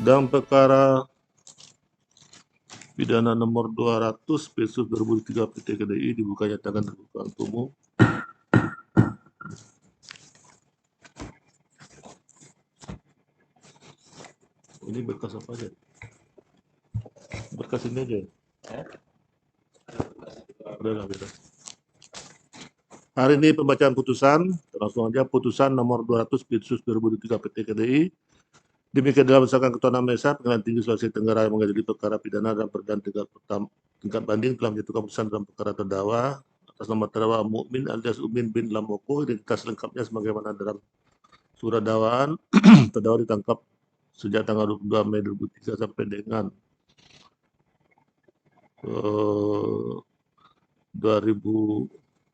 Dalam perkara pidana nomor 200 P/2003 PT KDI dibuka nyatakan terbuka untuk umum. Ini berkas apa aja? Berkas ini aja. Udah beda. Hari ini pembacaan putusan, langsung aja putusan nomor 200 P/2003 PT KDI. Demikian dalam berdasarkan Ketua Mesa Pengadilan Tinggi Sulawesi Tenggara yang mengadili perkara pidana dan perdana tingkat banding telah menjatuhkan putusan dalam perkara terdakwa atas nama terdakwa Mukmin alias Umin bin Lamoko, identitas lengkapnya sebagaimana dalam surat dakwaan. Terdakwa ditangkap sejak tanggal 22 Mei 2003 sampai dengan 2000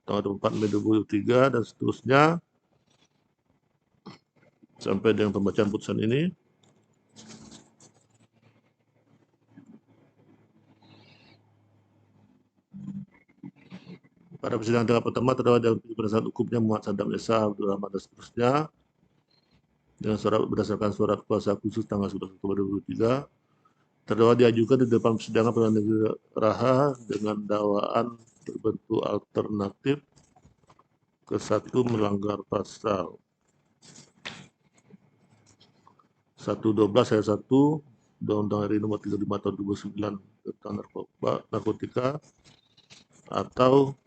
tanggal 24 Mei 2003 dan seterusnya sampai dengan pembacaan putusan ini. Pada persidangan tingkat pertama terdakwa dalam penasihat hukumnya Muhammad Saddam Esa Abdul Rahman dan seterusnya dengan surat berdasarkan surat kuasa khusus tanggal 11 Oktober 2003. Terdakwa diajukan di depan persidangan Pengadilan Negeri Raha dengan dakwaan berbentuk alternatif ke satu melanggar pasal 112 ayat 1 Undang-Undang RI nomor 35 tahun 2009 tentang narkotika, atau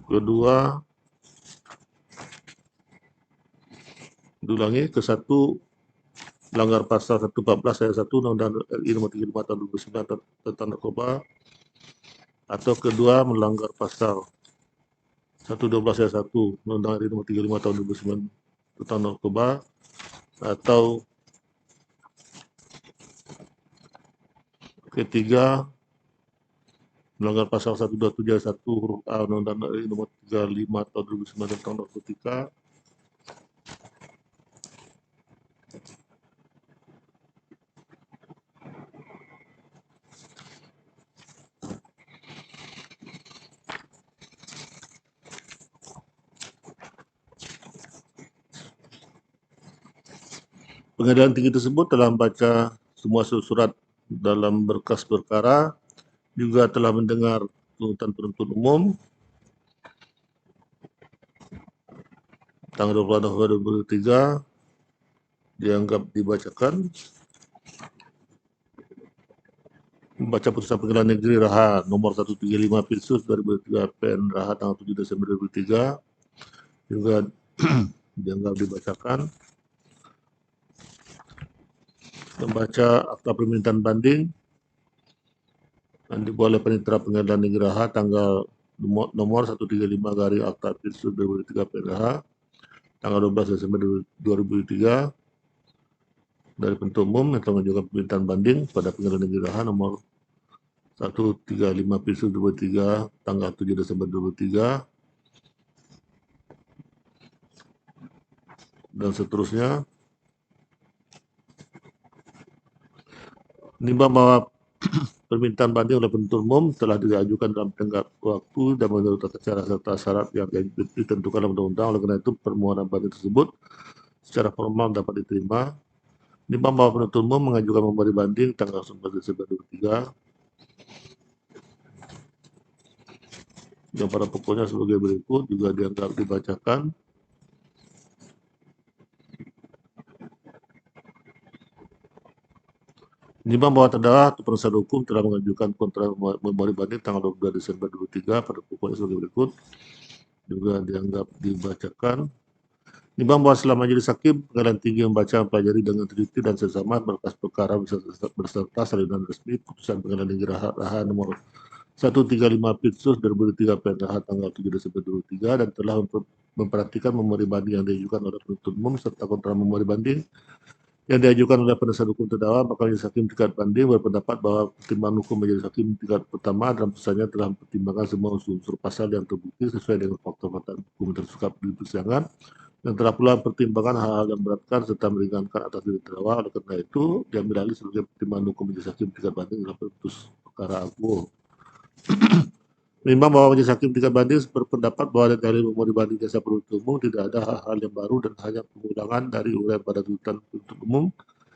kedua diulangi ke satu melanggar pasal 114 ayat 1 Undang-Undang RI nomor 35 tahun 2009 tentang narkoba, atau kedua melanggar pasal 112 ayat 1 Undang-Undang RI nomor 35 tahun 2009 tentang narkoba, atau ketiga melanggar pasal 127 ayat 1 huruf A Undang-Undang RI nomor 35 tahun 2009 tentang narkotika. Pengadilan tinggi tersebut telah membaca semua surat dalam berkas perkara, juga telah mendengar tuntutan penuntut umum tanggal 20 November 2003 dianggap dibacakan. Membaca putusan Pengadilan Negeri Raha nomor 135 Pilsus 2003 PN Raha tanggal 7 Desember 2003 juga dianggap dibacakan. Membaca akta permintaan banding yang dibuat oleh Panitera Pengadilan Negeri Raha tanggal nomor 135 garing akta Pilsus 2003 PN Raha tanggal 12 Desember 2003 dari penuntut umum yang telah mengajukan permintaan banding pada Pengadilan Negeri Raha nomor 135 Pilsus 2003 tanggal 7 Desember 2003 dan seterusnya. Menimbang bahwa permintaan banding oleh penuntut umum telah diajukan dalam tenggat waktu dan menurut tata cara serta syarat yang ditentukan dalam undang-undang. Oleh karena itu permohonan banding tersebut secara formal dapat diterima. Menimbang bahwa penuntut umum mengajukan memberi banding tanggal 11 Desember 2003 yang pada pokoknya sebagai berikut juga dianggap dibacakan. Menimbang bahwa terdakwa atau penasihat hukum telah mengajukan kontra memori banding tanggal 22 Desember 2003 pada pokoknya sebagai berikut juga dianggap dibacakan. Menimbang bahwa selama majelis hakim Pengadilan Tinggi membaca, mempelajari dengan teliti dan seksama berkas perkara beserta salinan resmi putusan Pengadilan Negeri Raha nomor 135 Pilsus 2003 PN Raha tanggal 7 Desember 2003 dan telah memperhatikan memori banding yang diajukan oleh penuntut umum serta kontra memori banding yang diajukan oleh penasihat hukum terdakwa, maka majelis hakim tingkat banding berpendapat bahwa pertimbangan hukum majelis hakim tingkat pertama dalam putusannya telah mempertimbangkan semua unsur pasal yang terbukti sesuai dengan fakta-fakta hukum terungkap di persidangan dan telah pula pertimbangan hal-hal yang beratkan serta meringankan atas diri terdakwa. Oleh karena itu, diambil alih sebagai pertimbangan hukum majelis hakim tingkat banding dalam putus perkara aku. Menimbang bahwa majelis hakim tingkat banding berpendapat bahwa dari memori banding jasa penuntut umum tidak ada hal-hal yang baru dan hanya pengulangan dari uraian pada tuntutan penuntut umum.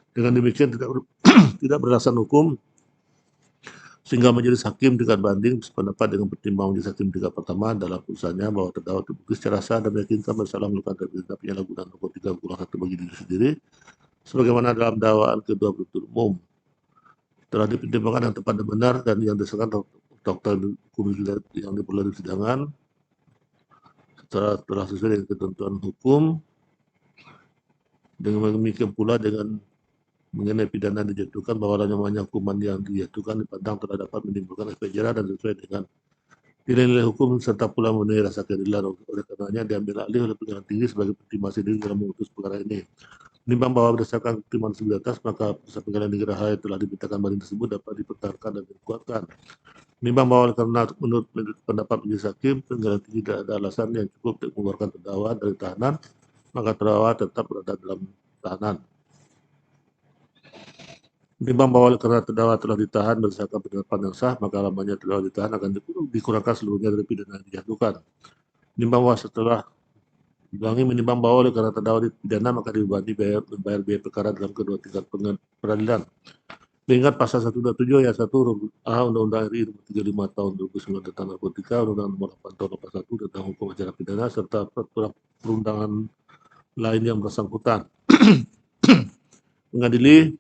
Dengan demikian tidak berdasarkan hukum, sehingga majelis hakim tingkat banding sependapat dengan pertimbangan majelis hakim tingkat pertama dalam putusannya bahwa terdakwa terbukti secara sah dan meyakinkan bersalah melakukan tindak penyalahgunaan narkotika golongan 1 bagi diri sendiri, sebagaimana dalam dakwaan kedua penuntut umum. Telah dipertimbangkan yang tepat dan benar dan yang berdasarkan fakta hukum yang diperoleh di persidangan telah sesuai dengan ketentuan hukum. Dengan demikian pula dengan mengenai pidana dijatuhkan bahwa namanya hukuman yang dijatuhkan dipandang telah dapat menimbulkan efek jerah dan sesuai dengan nilai-nilai hukum serta pula memenuhi rasa keadilan. Oleh karenanya diambil alih oleh pengadilan tinggi sebagai pertimbangan sendiri dalam memutus perkara ini. Menimbang bahwa berdasarkan pertimbangan sebelum atas, maka putusan pengadilan negeri Raha yang telah dimintakan banding tersebut dapat dipertahankan dan dikuatkan. Menimbang bahwa karena menurut pendapat majelis hakim, pengadilan tinggi tidak ada alasan yang cukup untuk mengeluarkan terdakwa dari tahanan, maka terdakwa tetap berada dalam tahanan. Menimbang bahwa karena terdakwa telah ditahan berdasarkan penetapan yang sah, maka lamanya terdakwa ditahan akan dikurangkan seluruhnya dari pidana yang dijatuhkan. Menimbang bahwa setelah menimbang bahwa oleh karena terdakwa dipidana maka dibebani membayar biaya perkara dalam kedua tingkat peradilan. Mengingat pasal 127 ayat 1 A Undang-Undang RI nomor 35 tahun 2009 tentang narkotika, Undang-Undang nomor 8 tahun 81 tentang hukum acara pidana serta peraturan perundangan lain yang bersangkutan. Mengadili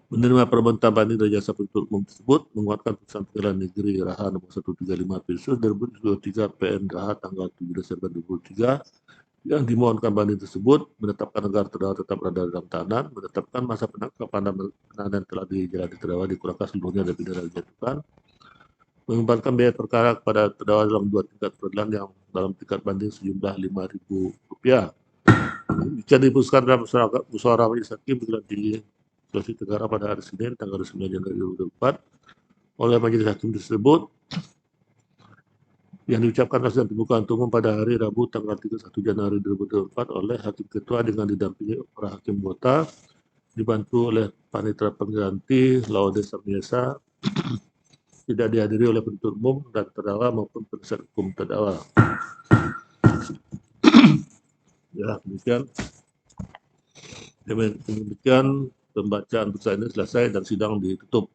menerima permintaan banding dari jasa penuntut umum tersebut, menguatkan putusan pengadilan negeri Raha nomor 135 Pilsus 2023 PN Raha tanggal 7 Desember 2023 yang dimohonkan banding tersebut, menetapkan agar terdakwa tetap berada dalam tahanan, menetapkan masa penangkapan dan penahanan telah dijalani terdakwa dikurangkan seluruhnya dari pidana dijatuhkan, mengembalikan biaya perkara kepada terdakwa dalam 2 tingkat peradilan yang dalam tingkat banding sejumlah Rp5.000. Jika diputuskan dalam musyawarah majelis hakim pengadilan tinggi Sulawesi Tenggara pada hari Senin tanggal 9 Januari 2024 oleh majelis hakim tersebut yang diucapkan dalam pembukaan umum pada hari Rabu tanggal 31 Januari 2024 oleh Hakim Ketua dengan didampingi para hakim anggota, dibantu oleh Panitera Pengganti Laude Samyesa, tidak dihadiri oleh penuntut umum dan terdakwa maupun penasihat hukum terdakwa. Ya, demikian pembacaan putusan ini selesai dan sidang ditutup.